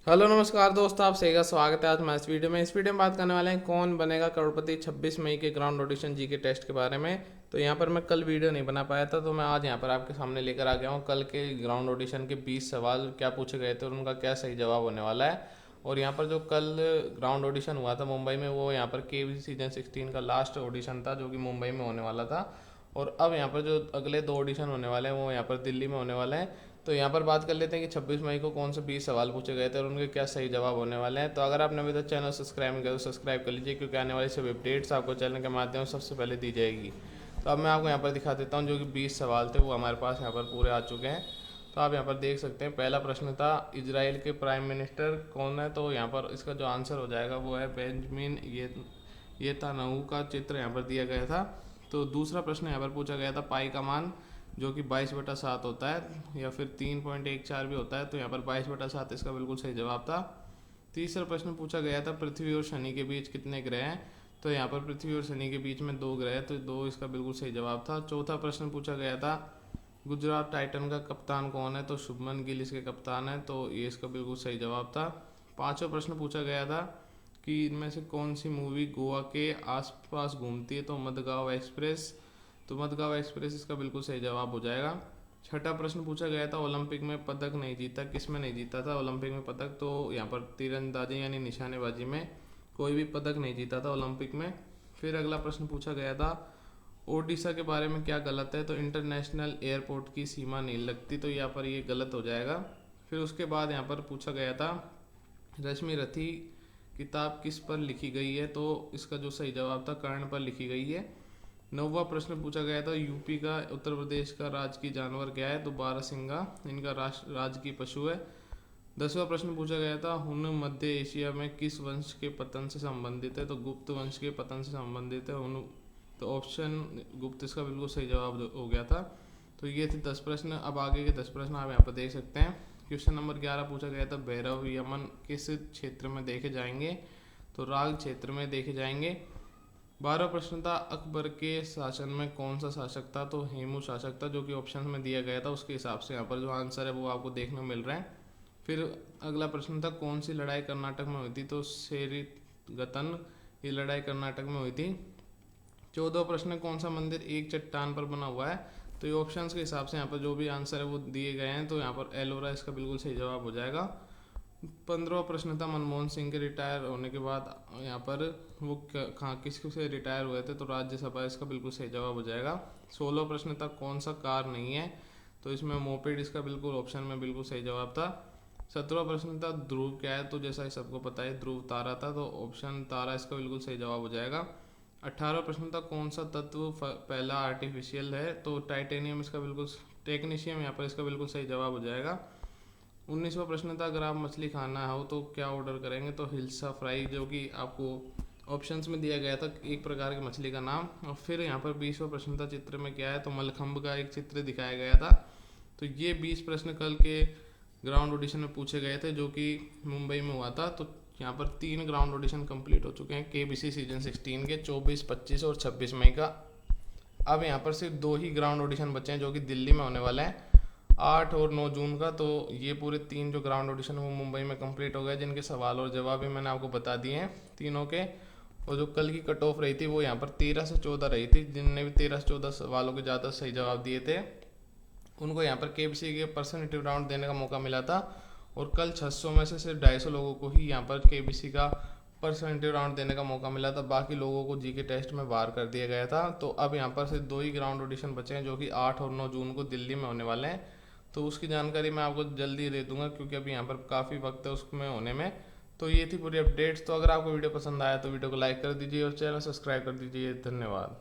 Hello नमस्कार दोस्तों, आप सही का स्वागत है। आज मैं इस वीडियो में बात करने वाले हैं कौन बनेगा करोड़पति 26 मई के ग्राउंड ऑडिशन जी के टेस्ट के बारे में। तो यहाँ पर मैं कल वीडियो नहीं बना पाया था, तो मैं आज यहाँ पर आपके सामने लेकर आ गया हूँ कल के ग्राउंड ऑडिशन के 20 सवाल क्या पूछे गए थे और उनका क्या सही जवाब होने वाला है। और यहाँ पर जो कल ग्राउंड ऑडिशन हुआ था मुंबई में, वो यहाँ पर के सीजन 16 का लास्ट ऑडिशन था जो कि मुंबई में होने वाला था। और अब यहाँ पर जो अगले दो ऑडिशन होने वाले हैं वो यहाँ पर दिल्ली में होने वाले हैं। तो यहाँ पर बात कर लेते हैं कि 26 मई को कौन से 20 सवाल पूछे गए थे और उनके क्या सही जवाब होने वाले हैं। तो अगर आपने अभी तक चैनल सब्सक्राइब नहीं किया तो सब्सक्राइब कर लीजिए, क्योंकि आने वाली सभी अपडेट्स आपको चैनल के माध्यम से सबसे पहले दी जाएगी। तो अब मैं आपको यहाँ पर दिखा देता हूँ, जो कि 20 सवाल थे वो हमारे पास यहाँ पर पूरे आ चुके हैं। तो आप यहाँ पर देख सकते हैं, पहला प्रश्न था इजराइल के प्राइम मिनिस्टर कौन है। तो यहाँ पर इसका जो आंसर हो जाएगा वो है बेंजामिन नेतन्याहू का चित्र यहाँ पर दिया गया था। तो दूसरा प्रश्न यहाँ पर पूछा गया था पाई का मान, जो कि 22/7 होता है या फिर 3.14 भी होता है। तो यहाँ पर 22/7 इसका बिल्कुल सही जवाब था। तीसरा प्रश्न पूछा गया था पृथ्वी और शनि के बीच कितने ग्रह हैं। तो यहाँ पर पृथ्वी और शनि के बीच में 2 ग्रह है, तो 2 इसका बिल्कुल सही जवाब था। चौथा प्रश्न पूछा गया था गुजरात टाइटन का कप्तान कौन है। तो शुभमन गिल इसके कप्तान है, तो ये इसका बिल्कुल सही जवाब था। पांचवा प्रश्न पूछा गया था कि इनमें से कौन सी मूवी गोवा के आसपास घूमती है। तो मडगांव एक्सप्रेस। तो मडगांव एक्सप्रेस इसका बिल्कुल सही जवाब हो जाएगा। छठा प्रश्न पूछा गया था ओलंपिक में पदक नहीं जीता, किस में नहीं जीता था ओलंपिक में पदक। तो यहाँ पर तीरंदाजी यानी निशानेबाजी में कोई भी पदक नहीं जीता था ओलंपिक में। फिर अगला प्रश्न पूछा गया था ओडिशा के बारे में क्या गलत है। तो इंटरनेशनल एयरपोर्ट की सीमा नहीं लगती, तो यहाँ पर ये गलत हो जाएगा। फिर उसके बाद यहाँ पर पूछा गया था रश्मि रथी किताब किस पर लिखी गई है। तो इसका जो सही जवाब था कर्ण पर लिखी गई है। नौवां प्रश्न पूछा गया था यूपी का उत्तर प्रदेश का राजकीय जानवर क्या है। तो बारहसिंगा इनका राजकीय पशु है। 10वां प्रश्न पूछा गया था हुन मध्य एशिया में किस वंश के पतन से संबंधित है। तो गुप्त वंश के पतन से संबंधित है हुन। तो ऑप्शन गुप्त इसका बिल्कुल सही जवाब हो गया था। तो ये थे 10 प्रश्न। अब आगे के 10 प्रश्न आप यहाँ पर देख सकते हैं। क्वेश्चन नंबर 11 पूछा गया था भैरव यमन किस क्षेत्र में देखे जाएंगे। तो राग क्षेत्र में देखे जाएंगे। 12वां प्रश्न था अकबर के शासन में कौन सा शासक था। तो हेमू शासक था, जो कि ऑप्शन में दिया गया था उसके हिसाब से यहाँ पर जो आंसर है वो आपको देखने को मिल रहा है। फिर अगला प्रश्न था कौन सी लड़ाई कर्नाटक में हुई थी। तो सेरिगतन ये लड़ाई कर्नाटक में हुई थी। 14वां प्रश्न कौन सा मंदिर एक चट्टान पर बना हुआ है। तो ये ऑप्शन के हिसाब से यहाँ पर जो भी आंसर है वो दिए गए हैं, तो यहाँ पर एलोरा इसका बिल्कुल सही जवाब हो जाएगा। 15वां प्रश्न था मनमोहन सिंह के रिटायर होने के बाद यहाँ पर वो कहाँ किस से रिटायर हुए थे। तो राज्यसभा इसका बिल्कुल सही जवाब हो जाएगा। 16वां प्रश्न था कौन सा कार नहीं है। तो इसमें मोपेड इसका बिल्कुल ऑप्शन में बिल्कुल सही जवाब था। 17वां प्रश्न था ध्रुव क्या है। तो जैसा कि सबको पता है ध्रुव तारा था, तो ऑप्शन तारा इसका बिल्कुल सही जवाब हो जाएगा। 18वां प्रश्न था कौन सा तत्व पहला आर्टिफिशियल है। तो टाइटेनियम इसका बिल्कुल टेक्नीशियम यहाँ पर इसका बिल्कुल सही जवाब हो जाएगा। 19वां प्रश्न था अगर आप मछली खाना हो तो क्या ऑर्डर करेंगे। तो हिल्सा फ्राई, जो कि आपको ऑप्शंस में दिया गया था एक प्रकार की मछली का नाम। और फिर यहाँ पर 20वां प्रश्न था चित्र में क्या है। तो मलखम्ब का एक चित्र दिखाया गया था। तो ये 20 प्रश्न कल के ग्राउंड ऑडिशन में पूछे गए थे जो कि मुंबई में हुआ था। तो यहाँ पर 3 ग्राउंड ऑडिशन कंप्लीट हो चुके हैं केबीसी सीजन 16 के 24, 25 और 26 मई का। अब यहाँ पर सिर्फ 2 ही ग्राउंड ऑडिशन बचे हैं जो कि दिल्ली में होने वाले हैं 8 और 9 जून का। तो ये पूरे 3 जो ग्राउंड ऑडिशन है वो मुंबई में कंप्लीट हो गए, जिनके सवाल और जवाब भी मैंने आपको बता दिए हैं तीनों के। और जो कल की कट ऑफ रही थी वो यहाँ पर 13 से 14 रही थी। जिनने भी 13 से 14 सवालों के ज़्यादा सही जवाब दिए थे उनको यहाँ पर केबीसी के पर्सनैलिटी राउंड देने का मौका मिला था। और कल 600 में से सिर्फ 250 लोगों को ही यहाँ पर केबीसी का पर्सनैलिटी राउंड देने का मौका मिला था। बाकी लोगों को जीके टेस्ट में बाहर कर दिया गया था। तो अब यहाँ पर सिर्फ 2 ही ग्राउंड ऑडिशन बचे हैं जो कि 8 और 9 जून को दिल्ली में होने वाले हैं। तो उसकी जानकारी मैं आपको जल्दी दे दूंगा, क्योंकि अभी यहाँ पर काफ़ी वक्त है उसमें होने में। तो ये थी पूरी अपडेट्स। तो अगर आपको वीडियो पसंद आया तो वीडियो को लाइक कर दीजिए और चैनल सब्सक्राइब कर दीजिए। धन्यवाद।